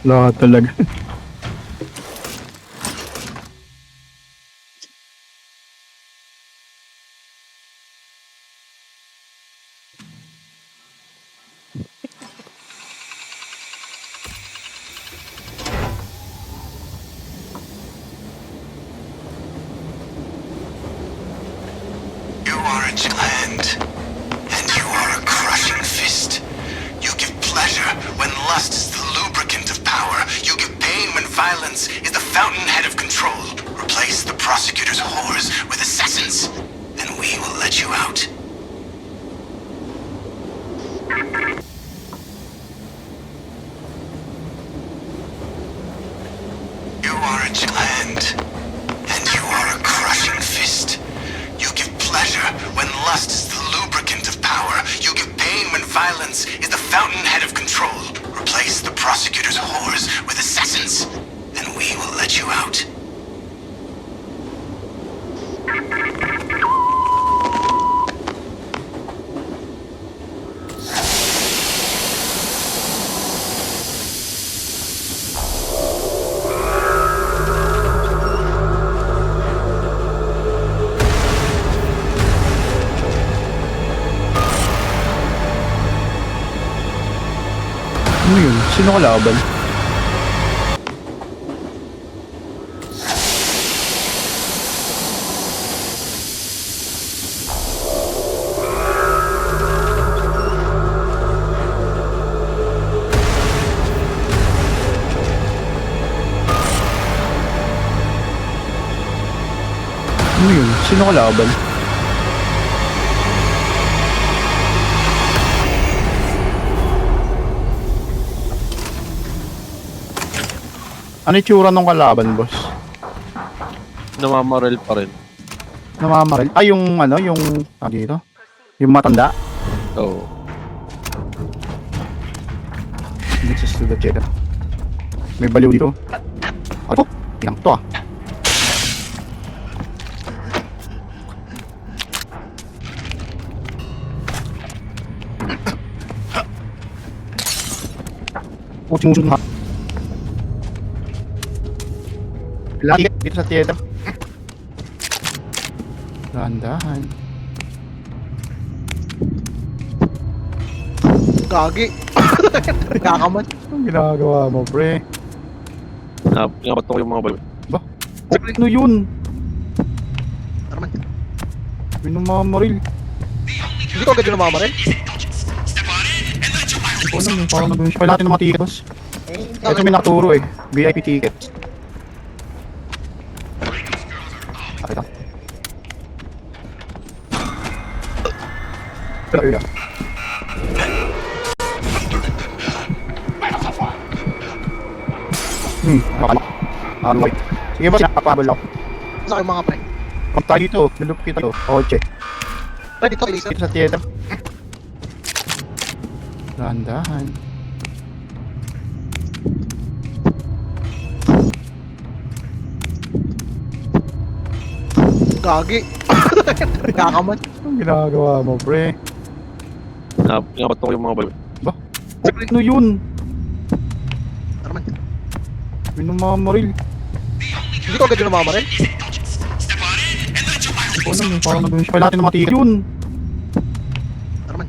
Lahat talaga. You are a giant, and you are a crushing fist. You give pleasure when lust is the lubricant of power. You give pain when violence is the fountainhead of control. Replace the prosecutor's whores with assassins, and we will let you out. You are a giant, and you are a crushing fist. You give pleasure when lust is the lubricant of power. You give pain when violence is the fountainhead of control. Replace the prosecutor's whores with assassins, and we will let you out. Ano yun? Sino kalaban? Ano yun? Sino kalaban? Ano yung tsura nung kalaban, boss? Namamaril pa rin. Namamaril? Ay, yung ano, yung... dito? Yung matanda? Oo. This is the check. May baliw dito. Ano? Yang to ah. Musun ha. Lagi dito sa theater. Dahan-dahan. Gagi. Kakaman. Anong ginagawa mo, pre? Pinapat ko yung mga balo. Ba? Ano yun? Arman. Minamamaril. Hindi ko agad yung namamaril. Ito naman, parang nag-unsya. Kailangan natin ng mga tickets. Ito may nakaturo eh. VIP tickets. Ito. Ito. Nakakala. Wait. Sige ba, sinakapabal ako. Sa akin mga pre. Kung tayo dito, nalup kita to. Oche. Pre, dito, Elisa. Dito sa theater. Dahan-dahan. Gagi. Kakaman. Anong ginagawa mo, pre? Pinapat ko yung mga balo. Ba? Ano yun? Arman. Minamamaril. Hindi ko agad yung namamaril. Ito naman, parang nag-unsya. Kailangan natin ng mga tickets. Yun! Arman.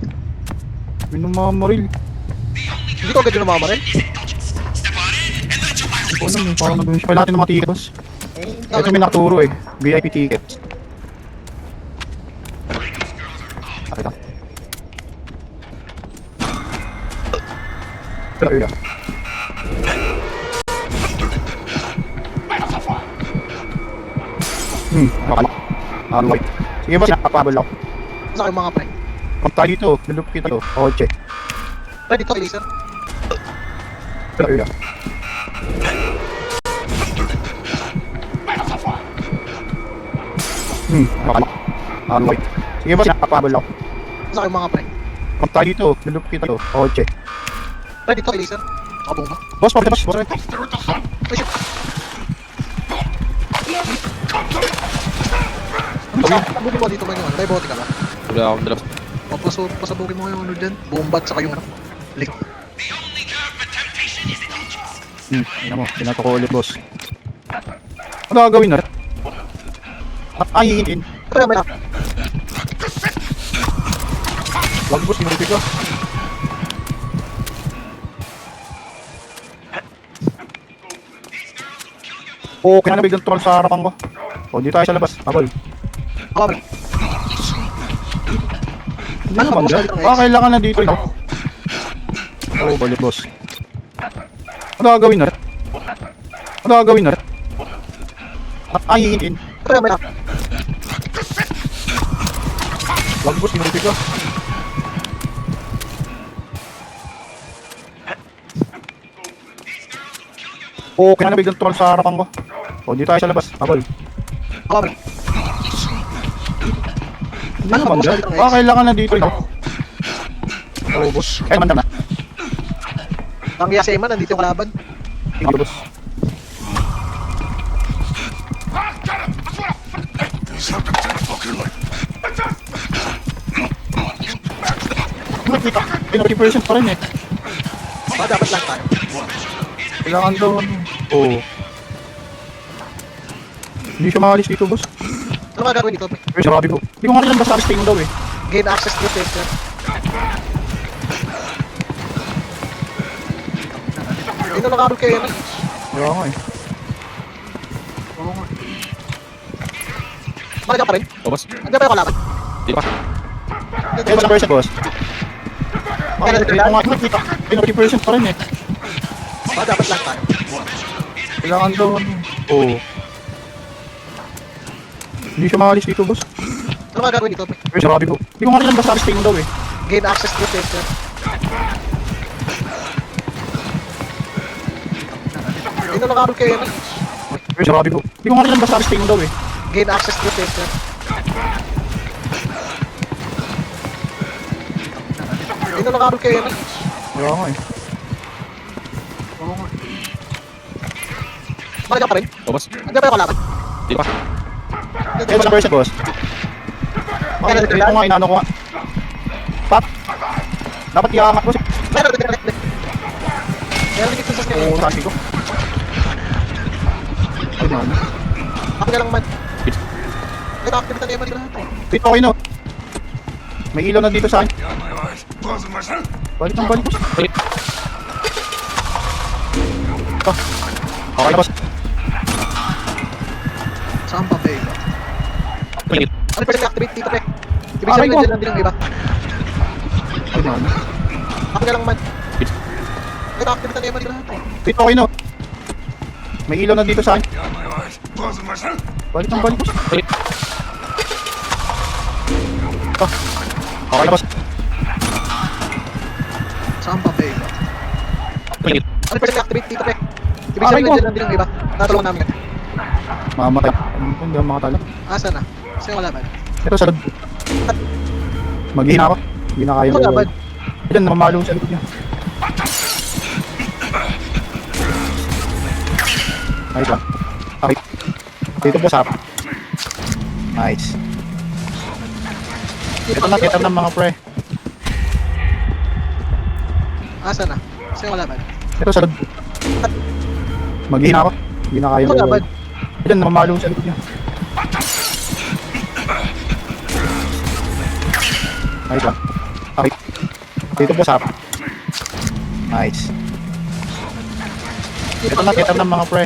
Minamamaril. Hindi ko agad yung namamaril. Ito naman, parang nag-unsya. Kailangan natin ng mga tickets. Ito may nakaturo eh. VIP tickets. Ito. Ito. Nakakala. Wait. Sige ba, sinakapabal ako. Sa akin mga pre. Kung tayo dito, nalup kita to. Oche. Pre, dito, Elisa. Ito. Nakakala. Wait. Sige ba, sinakapabal ako. Sa akin mga pre. Kung tayo dito, nalup kita to. Oche. Pre, dito, Elisa. Nakabong ba? Boss, boss, boss. Ay, shit. Sabukin mo dito ba yung ano? May bote ka ba? Wala akong dala. Pasabukin mo yung ano dyan. Bombat saka yung ano. Lik. Tingnan mo, pinato ko ulit, boss. Ano gagawin na? Ay, in. Pero may Wag, boss, minulti ka. Oo, kaya nabigyan troll sa harapan ko. O, di tayo sa labas. Abol. ako. Hindi naman dyan. Kailangan na dito. Oo, balit, boss. Ano gagawin na? Ano gagawin na? Ay, in. Pero may Wag, boss, minulti ka. Oo, kaya nabigyan troll sa harapan ko. O, di tayo sa labas. Abol. ako. Hindi naman dyan. Kailangan na dito. Oo, boss. Kaya naman na. Ang yasa man, nandito yung kalaban. Tingnan mo, boss. Nakita. 50% pa rin eh. Dapat lang tayo. Kailangan daw. Oo. Hindi siya makalis dito, boss. Ano ka gagawin dito? Pero sabi ko. Hindi ko nga rin basta stay mo daw eh. Gain access to tester. Hindi na nakabol kayo yan. Kaya nga eh. Oo nga. Bakit pa rin? Oh, boss. Hindi pa yung kalaban. Di pa. Kaya basta percent, boss. Hindi ko nga nakita. 50% pa rin eh. Dapat lang tayo. Kailangan daw. Oo. Hindi siya makalis dito, boss. Ano ka gagawin dito? Pero sabi ko. Hindi ko nga rin basta stay mo daw eh. Gain access to tester. Hindi na nakabol kayo yan. Pero sabi ko. Hindi ko nga rin basta stay mo daw eh. Gain access to tester. Hindi na nakabol kayo yan. Kaya nga eh. Oo nga. Bakit pa rin? Oh, boss. Hindi pa yung kalaban. Di pa. Kaya basta percent, boss. Hindi ko nga inaano ko nga. Pap. Dapat iangat, boss. Meron dito sa Oo, screen. sabi ko. Ay, man. Ako na lang man. Ito, activity na naman lahat eh. Wait, okay na. May ilaw na dito sa akin. Balik ng balik, boss. Balik. Ito. Okay na, boss. Saan pa ba iba? Balik. Ano pa activate dito pre? Ibig Aray sabihin ko. nandiyan lang din ang iba. Ay, man. Ako na lang man. Ito, activity na naman lahat eh. Wait, okay na. May ilaw na dito sa akin. Balik ng balik, boss. Balik. Ito. Okay na, boss. Saan pa ba iba? Balik. Ano pa activate dito pre? Ibig Aray sabihin ko. nandiyan lang din ang iba. Natulungan namin yan. Mamatay. Hindi ako makatalo. Asa na? Sa'yo kalaban. Ito, sa likod. Maghihina ako. Hindi na kaya. Ito kalaban. Diyan, namamalo sa likod niya. Nice one. Okay. Dito po sa nice. Ito na, kita ng mga pre. Asa na? Sa'yo kalaban. Ito sa likod. Maghihina ako. Hindi na kaya. Ito kalaban. Diyan, namamalo sa likod niya. Nice one. Okay. Dito po sa nice. Ito na, kita ng mga pre.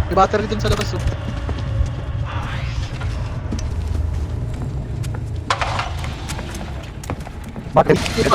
May battery dun sa labas oh. Bakit? Ito na.